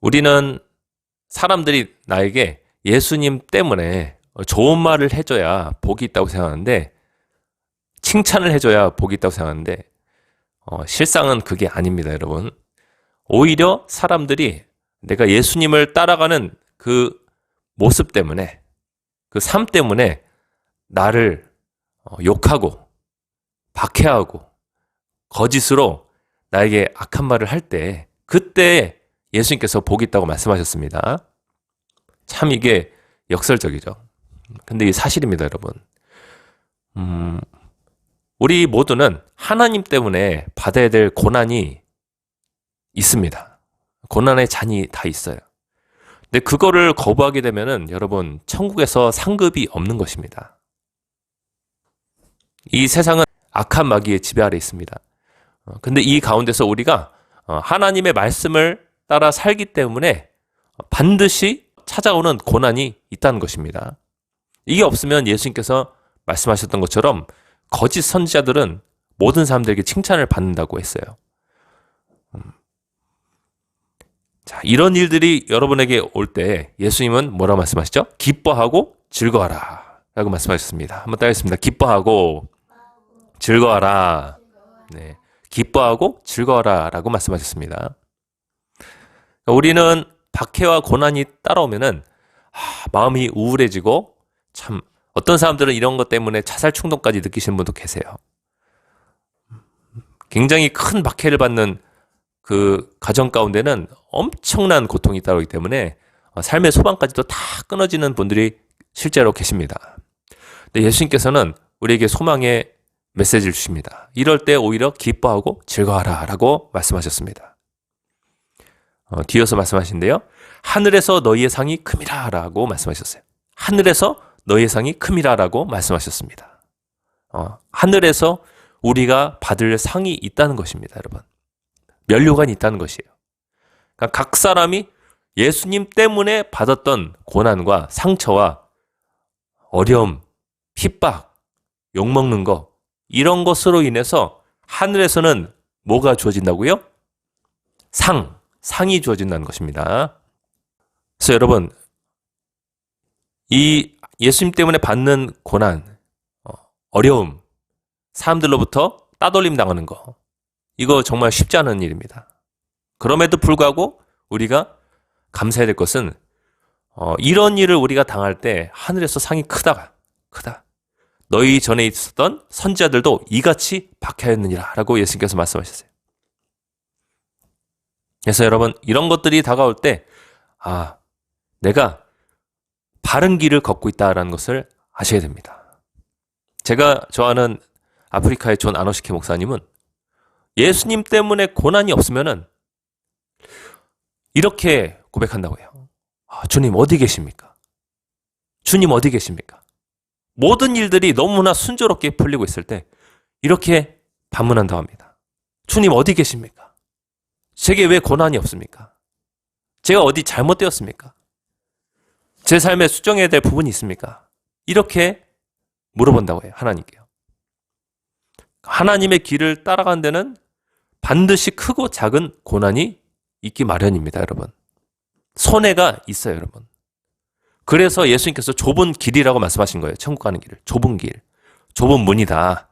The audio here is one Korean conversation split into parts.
우리는 사람들이 나에게 예수님 때문에 좋은 말을 해줘야 복이 있다고 생각하는데, 칭찬을 해줘야 복이 있다고 생각하는데, 실상은 그게 아닙니다, 여러분. 오히려 사람들이 내가 예수님을 따라가는 그 모습 때문에, 그 삶 때문에 나를 욕하고 박해하고 거짓으로 나에게 악한 말을 할 때, 그때 예수님께서 복이 있다고 말씀하셨습니다. 참 이게 역설적이죠. 근데 이게 사실입니다, 여러분. 우리 모두는 하나님 때문에 받아야 될 고난이 있습니다. 고난의 잔이 다 있어요. 근데 그거를 거부하게 되면은 여러분, 천국에서 상급이 없는 것입니다. 이 세상은 악한 마귀의 지배 아래 있습니다. 근데 이 가운데서 우리가 하나님의 말씀을 따라 살기 때문에 반드시 찾아오는 고난이 있다는 것입니다. 이게 없으면 예수님께서 말씀하셨던 것처럼 거짓 선지자들은 모든 사람들에게 칭찬을 받는다고 했어요. 자, 이런 일들이 여러분에게 올 때 예수님은 뭐라고 말씀하시죠? 기뻐하고 즐거워라 라고 말씀하셨습니다. 한번 따겠습니다. 기뻐하고 즐거워라. 네, 기뻐하고 즐거워라 라고 말씀하셨습니다. 우리는 박해와 고난이 따라오면은 마음이 우울해지고, 참 어떤 사람들은 이런 것 때문에 자살 충동까지 느끼시는 분도 계세요. 굉장히 큰 박해를 받는 그 가정 가운데는 엄청난 고통이 따르기 때문에 삶의 소망까지도 다 끊어지는 분들이 실제로 계십니다. 근데 예수님께서는 우리에게 소망의 메시지를 주십니다. 이럴 때 오히려 기뻐하고 즐거워라 라고 말씀하셨습니다. 뒤어서 말씀하신데요. 하늘에서 너희의 상이 큼이라 라고 말씀하셨어요. 하늘에서 너희의 상이 큼이라 라고 말씀하셨습니다. 하늘에서 우리가 받을 상이 있다는 것입니다, 여러분. 면류관이 있다는 것이에요. 그러니까 각 사람이 예수님 때문에 받았던 고난과 상처와 어려움, 핍박, 욕먹는 거, 이런 것으로 인해서 하늘에서는 뭐가 주어진다고요? 상이 주어진다는 것입니다. 그래서 여러분, 이 예수님 때문에 받는 고난, 어려움, 사람들로부터 따돌림 당하는 거, 이거 정말 쉽지 않은 일입니다. 그럼에도 불구하고 우리가 감사해야 될 것은 이런 일을 우리가 당할 때 하늘에서 상이 크다. 너희 전에 있었던 선지자들도 이같이 박해하였느니라 라고 예수님께서 말씀하셨어요. 그래서 여러분, 이런 것들이 다가올 때 내가 바른 길을 걷고 있다는 것을 아셔야 됩니다. 제가 좋아하는 아프리카의 존 아노시케 목사님은 예수님 때문에 고난이 없으면은 이렇게 고백한다고 해요. 주님 어디 계십니까? 주님 어디 계십니까? 모든 일들이 너무나 순조롭게 풀리고 있을 때 이렇게 반문한다고 합니다. 주님 어디 계십니까? 제게 왜 고난이 없습니까? 제가 어디 잘못되었습니까? 제 삶에 수정해야 될 부분이 있습니까? 이렇게 물어본다고 해요, 하나님께요. 하나님의 길을 따라가는 데는 반드시 크고 작은 고난이 있기 마련입니다, 여러분. 손해가 있어요, 여러분. 그래서 예수님께서 좁은 길이라고 말씀하신 거예요. 천국 가는 길을. 좁은 길. 좁은 문이다.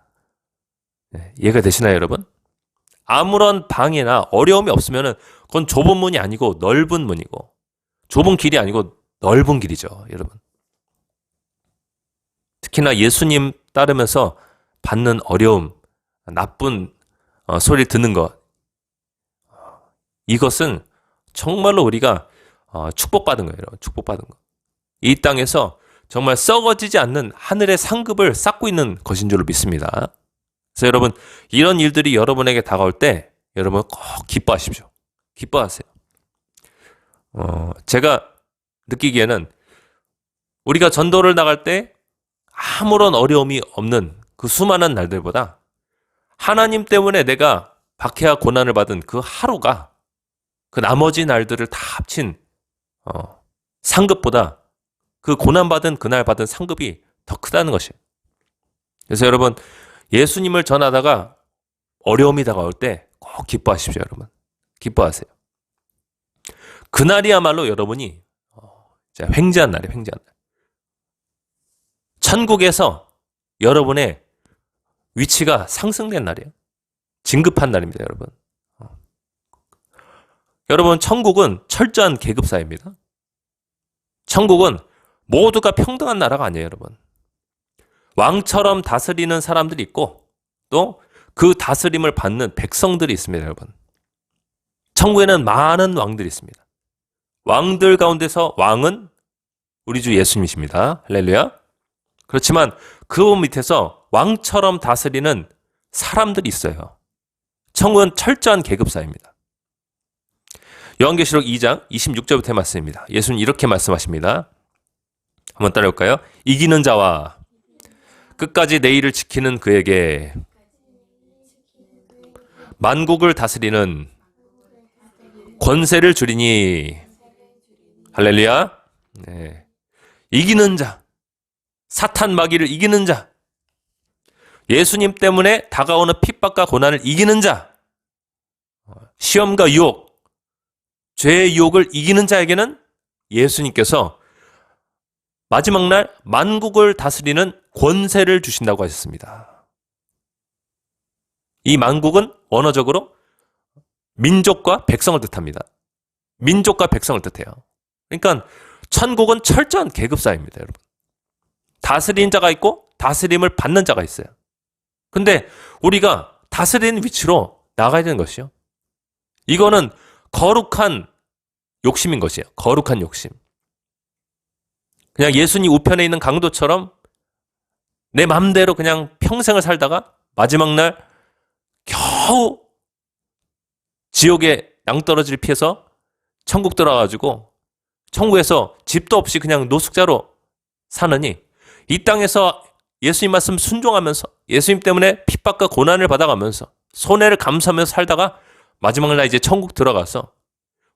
이해가 되시나요, 여러분? 아무런 방해나 어려움이 없으면 그건 좁은 문이 아니고 넓은 문이고, 좁은 길이 아니고 넓은 길이죠, 여러분. 특히나 예수님 따르면서 받는 어려움, 나쁜 소리를 듣는 것, 이것은 정말로 우리가 축복받은 거예요. 축복받은 거. 이 땅에서 정말 썩어지지 않는 하늘의 상급을 쌓고 있는 것인 줄로 믿습니다. 그래서 여러분, 이런 일들이 여러분에게 다가올 때 여러분 꼭 기뻐하십시오. 기뻐하세요. 제가 느끼기에는 우리가 전도를 나갈 때 아무런 어려움이 없는 그 수많은 날들보다 하나님 때문에 내가 박해와 고난을 받은 그 하루가 그 나머지 날들을 다 합친 상급보다 그 고난받은 그날 받은 상급이 더 크다는 것이에요. 그래서 여러분, 예수님을 전하다가 어려움이 다가올 때 꼭 기뻐하십시오, 여러분. 기뻐하세요. 그날이야말로 여러분이 횡재한 날이에요. 횡재한 날. 천국에서 여러분의 위치가 상승된 날이에요. 진급한 날입니다, 여러분. 여러분, 천국은 철저한 계급사회입니다. 천국은 모두가 평등한 나라가 아니에요, 여러분. 왕처럼 다스리는 사람들이 있고 또 그 다스림을 받는 백성들이 있습니다, 여러분. 천국에는 많은 왕들이 있습니다. 왕들 가운데서 왕은 우리 주 예수님이십니다. 할렐루야. 그렇지만 그 밑에서 왕처럼 다스리는 사람들이 있어요. 천국은 철저한 계급사입니다. 요한계시록 2장 26절부터의 말씀입니다. 예수님 이렇게 말씀하십니다. 한번 따라해볼까요? 이기는 자와 끝까지 내 일을 지키는 그에게 만국을 다스리는 권세를 주리니. 할렐루야. 네. 이기는 자, 사탄 마귀를 이기는 자, 예수님 때문에 다가오는 핍박과 고난을 이기는 자, 시험과 유혹, 죄의 유혹을 이기는 자에게는 예수님께서 마지막 날 만국을 다스리는 권세를 주신다고 하셨습니다. 이 만국은 언어적으로 민족과 백성을 뜻합니다. 민족과 백성을 뜻해요. 그러니까 천국은 철저한 계급사회입니다, 여러분. 다스리는 자가 있고 다스림을 받는 자가 있어요. 근데 우리가 다스리는 위치로 나가야 되는 것이요. 이거는 거룩한 욕심인 것이에요. 거룩한 욕심. 그냥 예수님 우편에 있는 강도처럼 내 맘대로 그냥 평생을 살다가 마지막 날 겨우 지옥의 낭떠러지를 피해서 천국 들어가가지고 천국에서 집도 없이 그냥 노숙자로 사느니 이 땅에서 예수님 말씀 순종하면서 예수님 때문에 핍박과 고난을 받아가면서 손해를 감수하면서 살다가 마지막 날 이제 천국 들어가서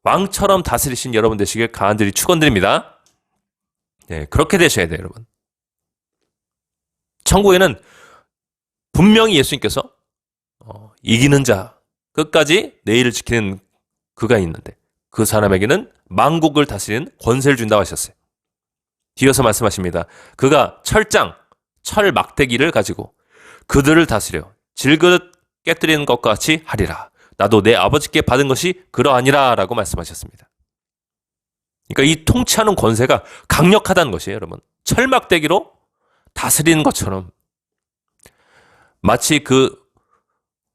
왕처럼 다스리신 여러분 되시길 간절히 축원드립니다. 네, 그렇게 되셔야 돼요, 여러분. 천국에는 분명히 예수님께서 이기는 자, 끝까지 내 일을 지키는 그가 있는데 그 사람에게는 만국을 다스리는 권세를 준다고 하셨어요. 뒤어서 말씀하십니다. 그가 철장, 철 막대기를 가지고 그들을 다스려 질그릇 깨뜨리는 것과 같이 하리라. 나도 내 아버지께 받은 것이 그러하니라 라고 말씀하셨습니다. 그러니까 이 통치하는 권세가 강력하다는 것이에요, 여러분. 철막대기로 다스리는 것처럼 마치 그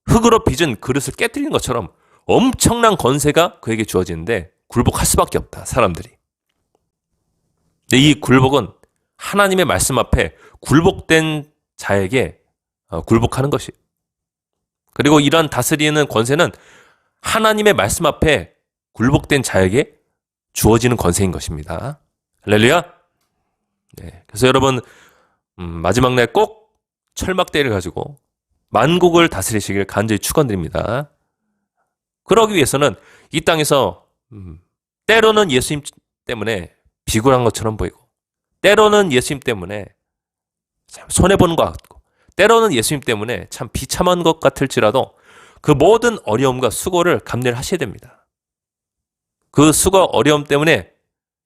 흙으로 빚은 그릇을 깨뜨리는 것처럼 엄청난 권세가 그에게 주어지는데 굴복할 수밖에 없다, 사람들이. 근데 이 굴복은 하나님의 말씀 앞에 굴복된 자에게 굴복하는 것이. 그리고 이러한 다스리는 권세는 하나님의 말씀 앞에 굴복된 자에게 주어지는 권세인 것입니다. 할렐루야. 네, 그래서 여러분 마지막 날 꼭 철막대를 가지고 만국을 다스리시길 간절히 축원드립니다. 그러기 위해서는 이 땅에서 때로는 예수님 때문에 비굴한 것처럼 보이고 때로는 예수님 때문에 참 손해보는 것 같고 때로는 예수님 때문에 참 비참한 것 같을지라도 그 모든 어려움과 수고를 감내를 하셔야 됩니다. 그 수고 어려움 때문에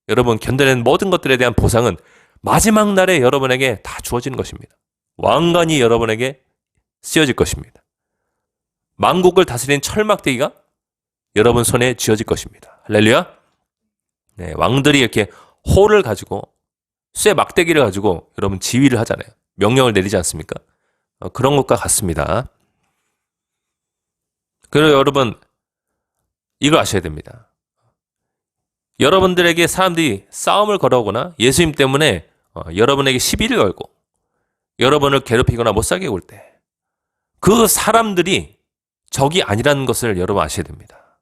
여러분 견뎌낸 모든 것들에 대한 보상은 마지막 날에 여러분에게 다 주어지는 것입니다. 왕관이 여러분에게 씌워질 것입니다. 만국을 다스리는 철막대기가 여러분 손에 쥐어질 것입니다. 할렐루야. 네, 왕들이 이렇게 호를 가지고 쇠 막대기를 가지고 여러분 지휘를 하잖아요. 명령을 내리지 않습니까? 그런 것과 같습니다. 그리고 여러분 이걸 아셔야 됩니다. 여러분들에게 사람들이 싸움을 걸어오거나 예수님 때문에 여러분에게 시비를 걸고 여러분을 괴롭히거나 못 살게 굴 때 그 사람들이 적이 아니라는 것을 여러분 아셔야 됩니다.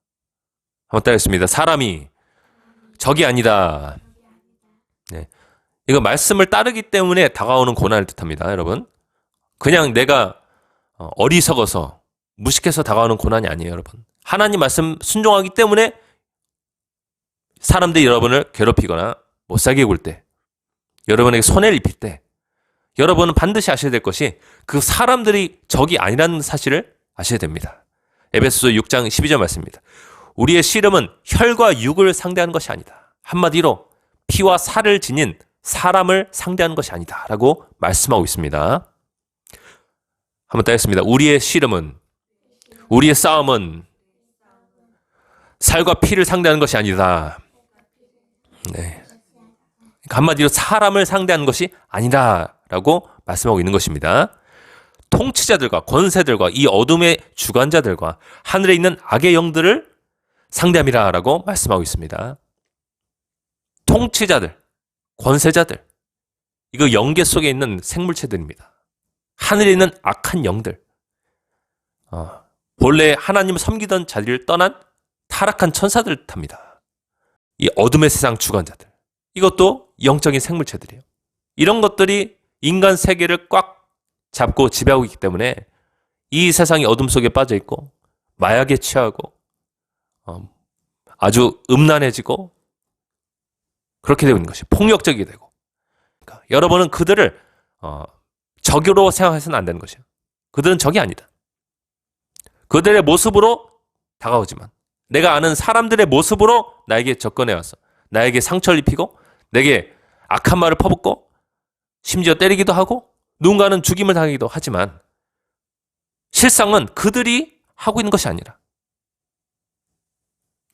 한번 따라했습니다. 사람이 적이 아니다. 네. 이거 말씀을 따르기 때문에 다가오는 고난을 뜻합니다, 여러분. 그냥 내가 어리석어서 무식해서 다가오는 고난이 아니에요, 여러분. 하나님 말씀 순종하기 때문에 사람들이 여러분을 괴롭히거나 못 살게 굴 때, 여러분에게 손해를 입힐 때, 여러분은 반드시 아셔야 될 것이 그 사람들이 적이 아니라는 사실을 아셔야 됩니다. 에베소서 6장 12절 말씀입니다. 우리의 씨름은 혈과 육을 상대하는 것이 아니다. 한마디로 피와 살을 지닌 사람을 상대하는 것이 아니다. 라고 말씀하고 있습니다. 한번 따겠습니다. 우리의 씨름은, 우리의 싸움은 살과 피를 상대하는 것이 아니다. 네. 한마디로 사람을 상대하는 것이 아니다. 라고 말씀하고 있는 것입니다. 통치자들과 권세들과 이 어둠의 주관자들과 하늘에 있는 악의 영들을 상대함이라 라고 말씀하고 있습니다. 통치자들, 권세자들, 이거 영계 속에 있는 생물체들입니다. 하늘에 있는 악한 영들, 본래 하나님을 섬기던 자리를 떠난 타락한 천사들 탑니다. 이 어둠의 세상 주관자들, 이것도 영적인 생물체들이에요. 이런 것들이 인간 세계를 꽉 잡고 지배하고 있기 때문에 이 세상이 어둠 속에 빠져 있고 마약에 취하고 아주 음란해지고 그렇게 되고 있는 것이 폭력적이 되고, 그러니까 여러분은 그들을 적으로 생각해서는 안 되는 것이에요. 그들은 적이 아니다. 그들의 모습으로 다가오지만 내가 아는 사람들의 모습으로 나에게 접근해 와서 나에게 상처를 입히고 내게 악한 말을 퍼붓고 심지어 때리기도 하고 누군가는 죽임을 당하기도 하지만 실상은 그들이 하고 있는 것이 아니라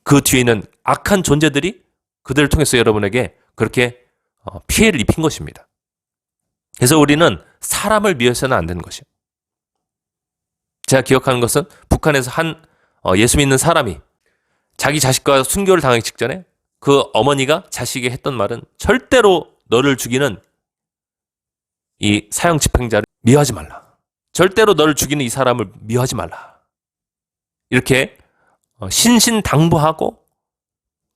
그 뒤에 있는 악한 존재들이 그들을 통해서 여러분에게 그렇게 피해를 입힌 것입니다. 그래서 우리는 사람을 미워해서는 안 되는 것이에요. 제가 기억하는 것은 북한에서 한 예수 믿는 사람이 자기 자식과 순교를 당하기 직전에 그 어머니가 자식에게 했던 말은 절대로 너를 죽이는 이 사형 집행자를 미워하지 말라. 절대로 너를 죽이는 이 사람을 미워하지 말라. 이렇게 신신당부하고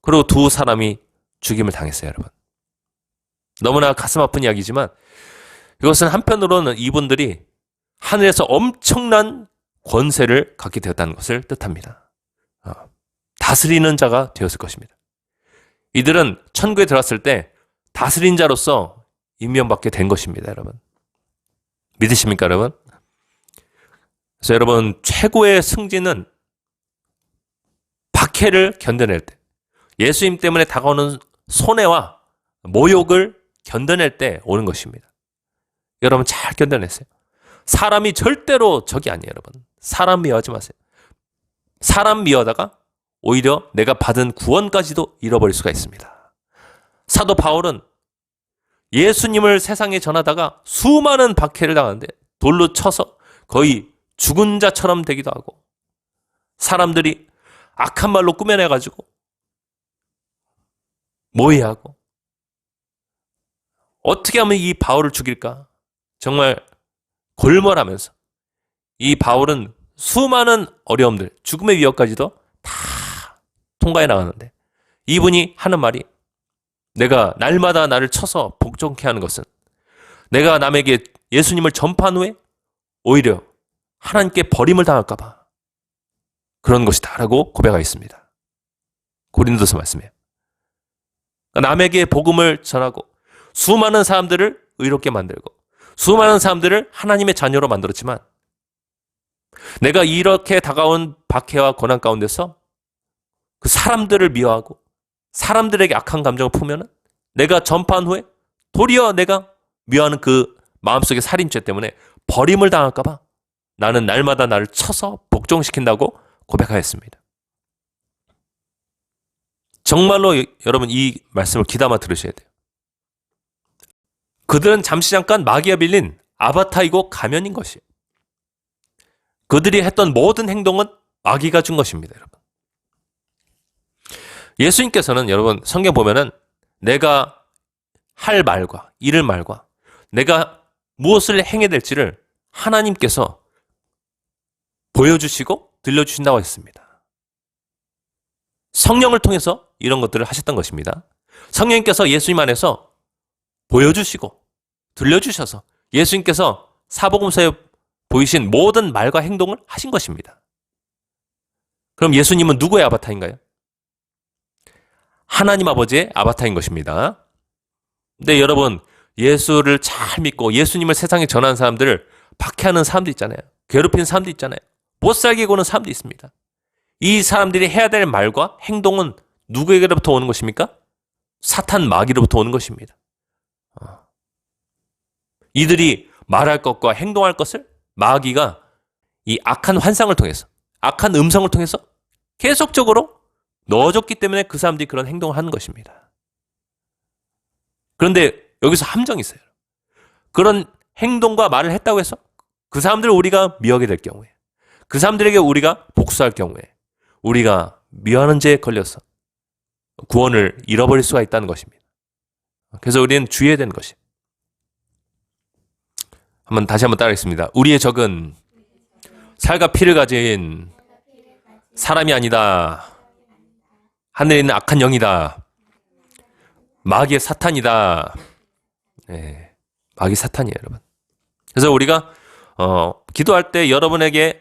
그리고 두 사람이 죽임을 당했어요, 여러분. 너무나 가슴 아픈 이야기지만 이것은 한편으로는 이분들이 하늘에서 엄청난 권세를 갖게 되었다는 것을 뜻합니다. 다스리는 자가 되었을 것입니다. 이들은 천국에 들어갔을 때 다스린 자로서 임명받게 된 것입니다, 여러분. 믿으십니까, 여러분? 그래서 여러분, 최고의 승진은 박해를 견뎌낼 때, 예수님 때문에 다가오는 손해와 모욕을 견뎌낼 때 오는 것입니다. 여러분 잘 견뎌냈어요. 사람이 절대로 적이 아니에요, 여러분. 사람 미워하지 마세요. 사람 미워하다가 오히려 내가 받은 구원까지도 잃어버릴 수가 있습니다. 사도 바울은 예수님을 세상에 전하다가 수많은 박해를 당하는데 돌로 쳐서 거의 죽은 자처럼 되기도 하고 사람들이 악한 말로 꾸며내가지고 모해하고 어떻게 하면 이 바울을 죽일까? 정말 골몰하면서 이 바울은 수많은 어려움들, 죽음의 위협까지도 다 통과해 나가는데 이분이 하는 말이 내가 날마다 나를 쳐서 복종케 하는 것은 내가 남에게 예수님을 전파한 후에 오히려 하나님께 버림을 당할까 봐 그런 것이다 라고 고백하였습니다. 고린도서 말씀이에요. 남에게 복음을 전하고 수많은 사람들을 의롭게 만들고 수많은 사람들을 하나님의 자녀로 만들었지만 내가 이렇게 다가온 박해와 고난 가운데서 그 사람들을 미워하고 사람들에게 악한 감정을 품으면 내가 전파한 후에 도리어 내가 미워하는 그 마음속의 살인죄 때문에 버림을 당할까 봐 나는 날마다 나를 쳐서 복종시킨다고 고백하였습니다. 정말로 여러분 이 말씀을 귀담아 들으셔야 돼요. 그들은 잠시 잠깐 마귀가 빌린 아바타이고 가면인 것이에요. 그들이 했던 모든 행동은 마귀가 준 것입니다, 여러분. 예수님께서는 여러분 성경 보면은 내가 할 말과 이를 말과 내가 무엇을 행해야 될지를 하나님께서 보여주시고 들려주신다고 했습니다. 성령을 통해서 이런 것들을 하셨던 것입니다. 성령님께서 예수님 안에서 보여주시고 들려주셔서 예수님께서 사복음서에 보이신 모든 말과 행동을 하신 것입니다. 그럼 예수님은 누구의 아바타인가요? 하나님 아버지의 아바타인 것입니다. 근데 여러분 예수를 잘 믿고 예수님을 세상에 전하는 사람들을 박해하는 사람도 있잖아요. 괴롭히는 사람도 있잖아요. 못 살게 구는 사람도 있습니다. 이 사람들이 해야 될 말과 행동은 누구에게로부터 오는 것입니까? 사탄 마귀로부터 오는 것입니다. 이들이 말할 것과 행동할 것을 마귀가 이 악한 환상을 통해서, 악한 음성을 통해서 계속적으로 넣어줬기 때문에 그 사람들이 그런 행동을 하는 것입니다. 그런데 여기서 함정이 있어요. 그런 행동과 말을 했다고 해서 그 사람들을 우리가 미워하게 될 경우에, 그 사람들에게 우리가 복수할 경우에 우리가 미워하는 죄에 걸려서 구원을 잃어버릴 수가 있다는 것입니다. 그래서 우리는 주의해야 되는 것이. 다시 한번 따라하겠습니다. 우리의 적은 살과 피를 가진 사람이 아니다. 하늘에 있는 악한 영이다. 마귀의 사탄이다. 네, 마귀 사탄이에요, 여러분. 그래서 우리가 기도할 때 여러분에게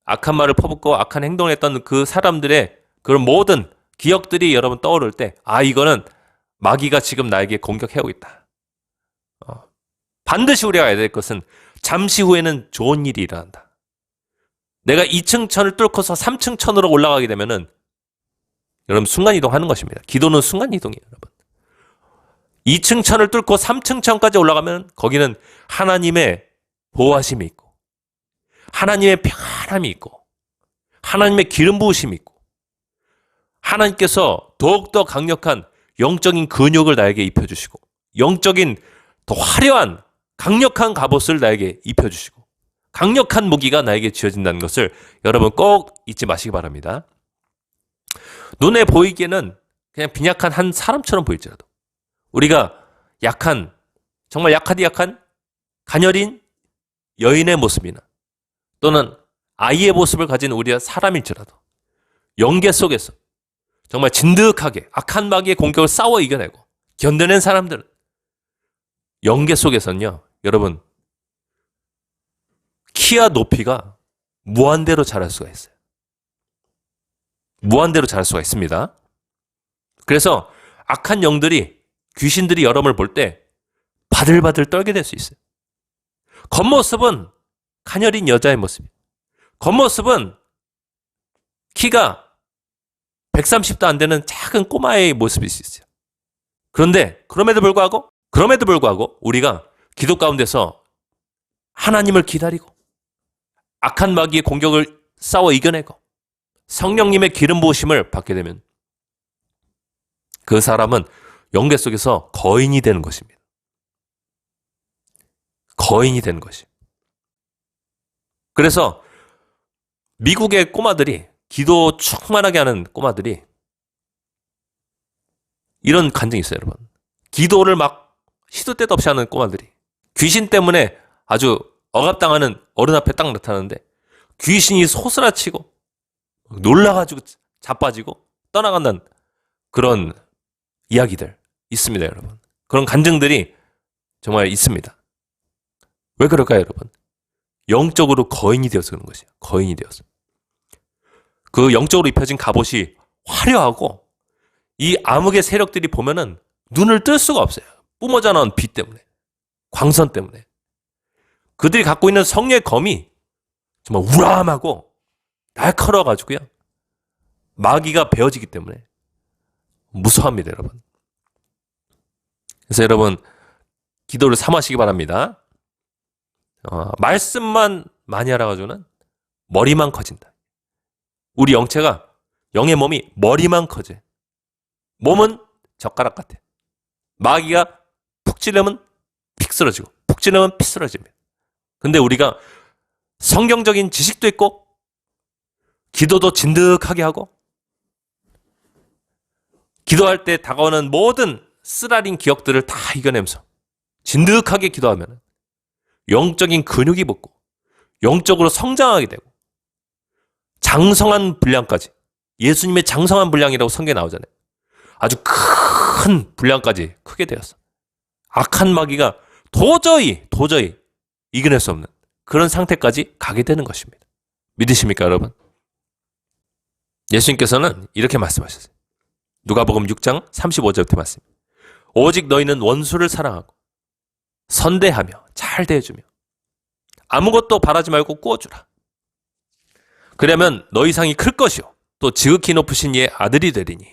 악한 말을 퍼붓고 악한 행동을 했던 그 사람들의 그런 모든 기억들이 여러분 떠오를 때, 이거는 마귀가 지금 나에게 공격해오고 있다. 반드시 우리가 알아야 될 것은 잠시 후에는 좋은 일이 일어난다. 내가 2층 천을 뚫고서 3층 천으로 올라가게 되면은 여러분 순간이동하는 것입니다. 기도는 순간이동이에요, 여러분. 2층 천을 뚫고 3층 천까지 올라가면 거기는 하나님의 보호하심이 있고, 하나님의 평안함이 있고, 하나님의 기름 부으심이 있고, 하나님께서 더욱더 강력한 영적인 근육을 나에게 입혀주시고, 영적인 더 화려한 강력한 갑옷을 나에게 입혀주시고, 강력한 무기가 나에게 쥐어진다는 것을 여러분 꼭 잊지 마시기 바랍니다. 눈에 보이기에는 그냥 빈약한 한 사람처럼 보일지라도 우리가 약한, 정말 약하디 약한 가녀린 여인의 모습이나 또는 아이의 모습을 가진 우리가 사람일지라도 영계 속에서 정말 진득하게 악한 마귀의 공격을 싸워 이겨내고 견뎌낸 사람들은 영계 속에서는요, 여러분 키와 높이가 무한대로 자랄 수가 있어요. 무한대로 자랄 수가 있습니다. 그래서 악한 영들이, 귀신들이 여러분을 볼 때 바들바들 떨게 될 수 있어요. 겉모습은 가녀린 여자의 모습이에요. 겉모습은 키가 130도 안 되는 작은 꼬마의 모습일 수 있어요. 그런데 그럼에도 불구하고 우리가 기도 가운데서 하나님을 기다리고 악한 마귀의 공격을 싸워 이겨내고 성령님의 기름 부으심을 받게 되면 그 사람은 영계 속에서 거인이 되는 것입니다. 거인이 되는 것이. 그래서 미국의 꼬마들이, 기도 충만하게 하는 꼬마들이 이런 간증이 있어요, 여러분. 기도를 막 시도 때도 없이 하는 꼬마들이 귀신 때문에 아주 억압당하는 어른 앞에 딱 나타나는데 귀신이 소스라치고 놀라가지고 자빠지고 떠나간다는 그런 이야기들 있습니다, 여러분. 그런 간증들이 정말 있습니다. 왜 그럴까요, 여러분? 영적으로 거인이 되어서 그런 것이에요. 거인이 되어서. 그 영적으로 입혀진 갑옷이 화려하고 이 암흑의 세력들이 보면은 눈을 뜰 수가 없어요. 뿜어져 나온 빛 때문에, 광선 때문에. 그들이 갖고 있는 성령의 검이 정말 우람하고 날카로워가지고요, 마귀가 베어지기 때문에 무서워합니다, 여러분. 그래서 여러분 기도를 삼하시기 바랍니다. 말씀만 많이 알아가지고는 머리만 커진다. 우리 영체가, 영의 몸이 머리만 커져. 몸은 젓가락 같아. 마귀가 푹 찌르면 픽 쓰러지고 푹 찌르면 픽 쓰러집니다. 근데 우리가 성경적인 지식도 있고 기도도 진득하게 하고 기도할 때 다가오는 모든 쓰라린 기억들을 다 이겨내면서 진득하게 기도하면 영적인 근육이 붙고 영적으로 성장하게 되고 장성한 분량까지, 예수님의 장성한 분량이라고 성경에 나오잖아요. 아주 큰 분량까지 크게 되었어. 악한 마귀가 도저히 이겨낼 수 없는 그런 상태까지 가게 되는 것입니다. 믿으십니까, 여러분? 예수님께서는 이렇게 말씀하셨어요. 누가복음 6장 35절부터 말씀. 오직 너희는 원수를 사랑하고 선대하며 잘 대해주며 아무것도 바라지 말고 꾸어주라. 그러면 너희 상이 클 것이요 또 지극히 높으신 이의 아들이 되리니.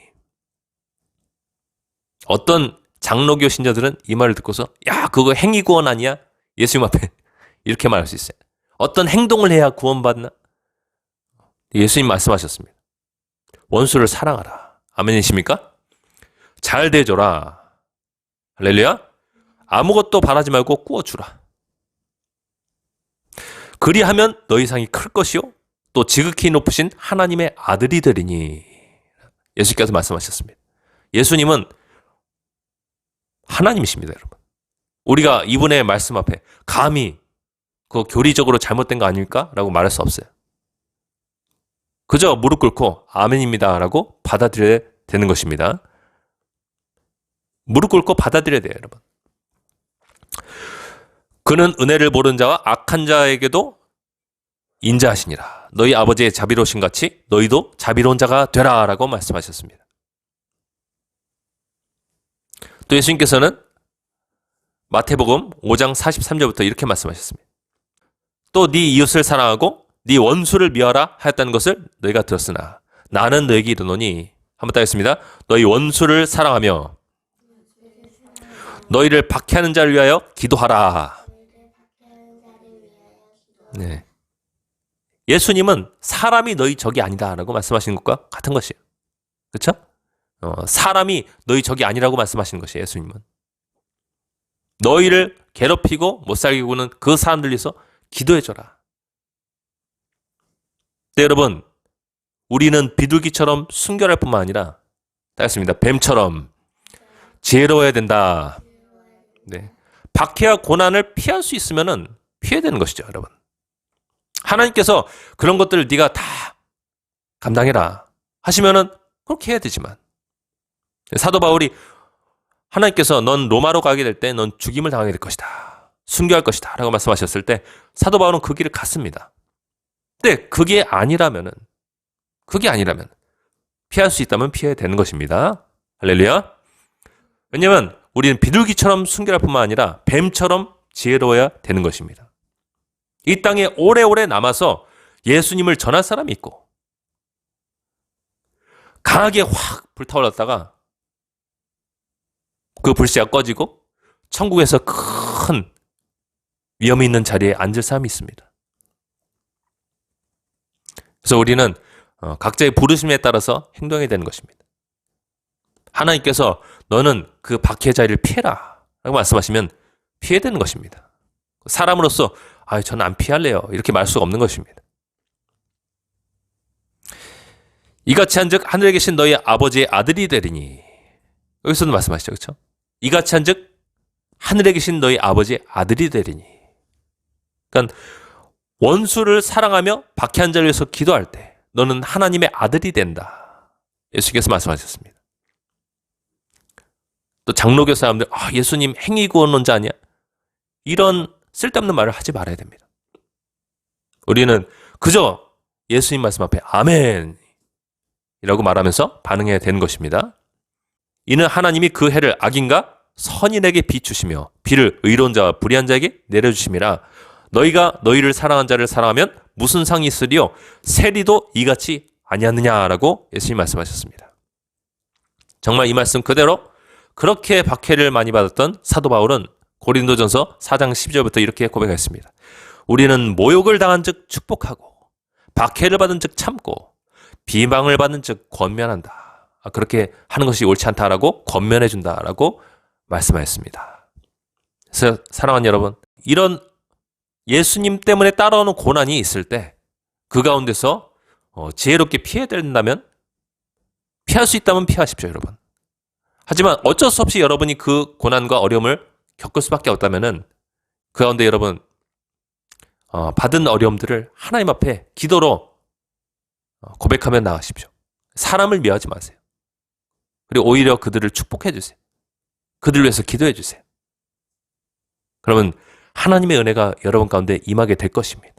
어떤 장로교 신자들은 이 말을 듣고서 야 그거 행위구원 아니야? 예수님 앞에 이렇게 말할 수 있어요. 어떤 행동을 해야 구원받나? 예수님 말씀하셨습니다. 원수를 사랑하라. 아멘이십니까? 잘 대줘라. 할렐루야. 아무것도 바라지 말고 꾸어주라. 그리하면 너희 상이 클 것이요 또 지극히 높으신 하나님의 아들이 되리니. 예수께서 말씀하셨습니다. 예수님은 하나님이십니다, 여러분. 우리가 이분의 말씀 앞에 감히 그 교리적으로 잘못된 거 아닐까? 라고 말할 수 없어요. 그저 무릎 꿇고 아멘입니다 라고 받아들여야 되는 것입니다. 무릎 꿇고 받아들여야 돼요, 여러분. 그는 은혜를 모르는 자와 악한 자에게도 인자하시니라. 너희 아버지의 자비로우신 같이 너희도 자비로운 자가 되라 라고 말씀하셨습니다. 또 예수님께서는 마태복음 5장 43절부터 이렇게 말씀하셨습니다. 또 네 이웃을 사랑하고 네 원수를 미워하라 하였다는 것을 너희가 들었으나 나는 너에게 이르노니 한번 따겠습니다. 너희 원수를 사랑하며 너희를 박해하는 자를 위하여 기도하라. 네. 예수님은 사람이 너희 적이 아니다 라고 말씀하시는 것과 같은 것이에요. 그렇죠? 사람이 너희 적이 아니라고 말씀하시는 것이에요. 예수님은. 너희를 괴롭히고 못살게 구는 그 사람들 위해서 기도해줘라. 네, 여러분, 우리는 비둘기처럼 순결할 뿐만 아니라 따겠습니다. 뱀처럼 지혜로워야 된다. 네. 박해와 고난을 피할 수 있으면은 피해야 되는 것이죠, 여러분. 하나님께서 그런 것들을 네가 다 감당해라 하시면은 그렇게 해야 되지만 사도 바울이 하나님께서 넌 로마로 가게 될 때 넌 죽임을 당하게 될 것이다. 순교할 것이다. 라고 말씀하셨을 때 사도 바울은 그 길을 갔습니다. 근데 그게 아니라면 피할 수 있다면 피해야 되는 것입니다. 할렐루야. 왜냐하면 우리는 비둘기처럼 순결할 뿐만 아니라 뱀처럼 지혜로워야 되는 것입니다. 이 땅에 오래오래 남아서 예수님을 전할 사람이 있고 강하게 확 불타올랐다가 그 불씨가 꺼지고 천국에서 큰 위험이 있는 자리에 앉을 사람이 있습니다. 그래서 우리는 각자의 부르심에 따라서 행동해야 되는 것입니다. 하나님께서 너는 그 박해 자리를 피해라 라고 말씀하시면 피해야 되는 것입니다. 사람으로서 저는 안 피할래요 이렇게 말할 수가 없는 것입니다. 이같이 한즉 하늘에 계신 너희 아버지의 아들이 되리니. 여기서도 말씀하시죠. 그렇죠? 이같이 한즉 하늘에 계신 너희 아버지의 아들이 되리니. 그러니까 원수를 사랑하며 박해한 자를 위해서 기도할 때 너는 하나님의 아들이 된다. 예수께서 말씀하셨습니다. 또 장로교 사람들 예수님 행위구원론자 아니야? 이런 쓸데없는 말을 하지 말아야 됩니다. 우리는 그저 예수님 말씀 앞에 아멘 이라고 말하면서 반응해야 되는 것입니다. 이는 하나님이 그 해를 악인과 선인에게 비추시며 비를 의로운 자와 불의한 자에게 내려주심이라. 너희가 너희를 사랑한 자를 사랑하면 무슨 상이 있으리요? 세리도 이같이 아니었느냐라고 예수님이 말씀하셨습니다. 정말 이 말씀 그대로 그렇게 박해를 많이 받았던 사도 바울은 고린도전서 4장 12절부터 이렇게 고백했습니다. 우리는 모욕을 당한 즉 축복하고 박해를 받은 즉 참고 비방을 받은 즉 권면한다. 그렇게 하는 것이 옳지 않다라고 권면해 준다라고 말씀하였습니다. 그래서 사랑하는 여러분, 이런 예수님 때문에 따라오는 고난이 있을 때 그 가운데서 지혜롭게 피해야 된다면 피할 수 있다면 피하십시오, 여러분. 하지만 어쩔 수 없이 여러분이 그 고난과 어려움을 겪을 수밖에 없다면은 그 가운데 여러분 받은 어려움들을 하나님 앞에 기도로 고백하며 나가십시오. 사람을 미워하지 마세요. 그리고 오히려 그들을 축복해 주세요. 그들을 위해서 기도해 주세요. 그러면 하나님의 은혜가 여러분 가운데 임하게 될 것입니다.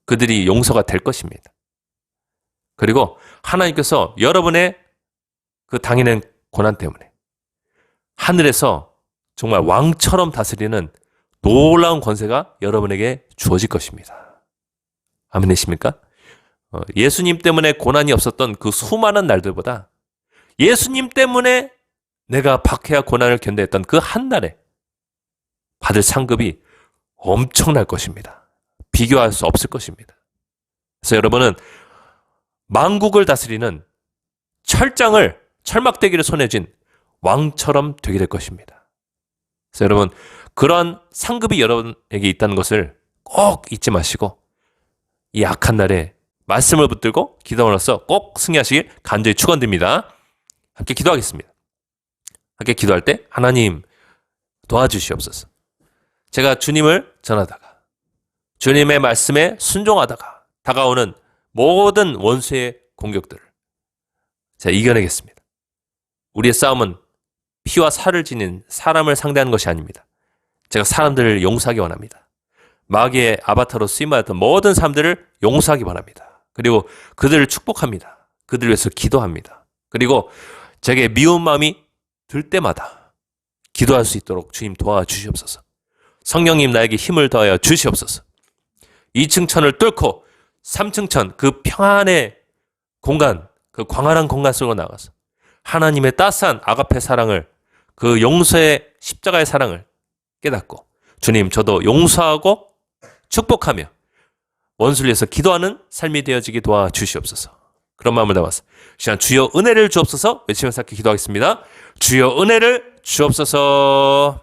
그들이 용서가 될 것입니다. 그리고 하나님께서 여러분의 그 당해낸 고난 때문에 하늘에서 정말 왕처럼 다스리는 놀라운 권세가 여러분에게 주어질 것입니다. 아멘이십니까? 예수님 때문에 고난이 없었던 그 수많은 날들보다 예수님 때문에 내가 박해와 고난을 견뎌야 했던 그 한 달에 받을 상급이 엄청날 것입니다. 비교할 수 없을 것입니다. 그래서 여러분은 만국을 다스리는 철막대기를 손에 쥔 왕처럼 되게 될 것입니다. 그래서 여러분, 그러한 상급이 여러분에게 있다는 것을 꼭 잊지 마시고 이 악한 날에 말씀을 붙들고 기도함으로써 꼭 승리하시길 간절히 축원드립니다. 함께 기도하겠습니다. 함께 기도할 때 하나님 도와주시옵소서. 제가 주님을 전하다가 주님의 말씀에 순종하다가 다가오는 모든 원수의 공격들을 제가 이겨내겠습니다. 우리의 싸움은 피와 살을 지닌 사람을 상대하는 것이 아닙니다. 제가 사람들을 용서하기 원합니다. 마귀의 아바타로 쓰임받았던 모든 사람들을 용서하기 바랍니다. 그리고 그들을 축복합니다. 그들을 위해서 기도합니다. 그리고 제게 미운 마음이 들 때마다 기도할 수 있도록 주님 도와주시옵소서. 성령님 나에게 힘을 더하여 주시옵소서. 2층 천을 뚫고 3층 천, 그 평안의 공간, 그 광활한 공간 속으로 나가서 하나님의 따스한 아가페 사랑을, 그 용서의 십자가의 사랑을 깨닫고 주님, 저도 용서하고 축복하며 원수를 위해서 기도하는 삶이 되어지게 도와주시옵소서. 그런 마음을 담아서 시간 주여 은혜를 주옵소서 외치면서 기도하겠습니다. 주여 은혜를 주옵소서.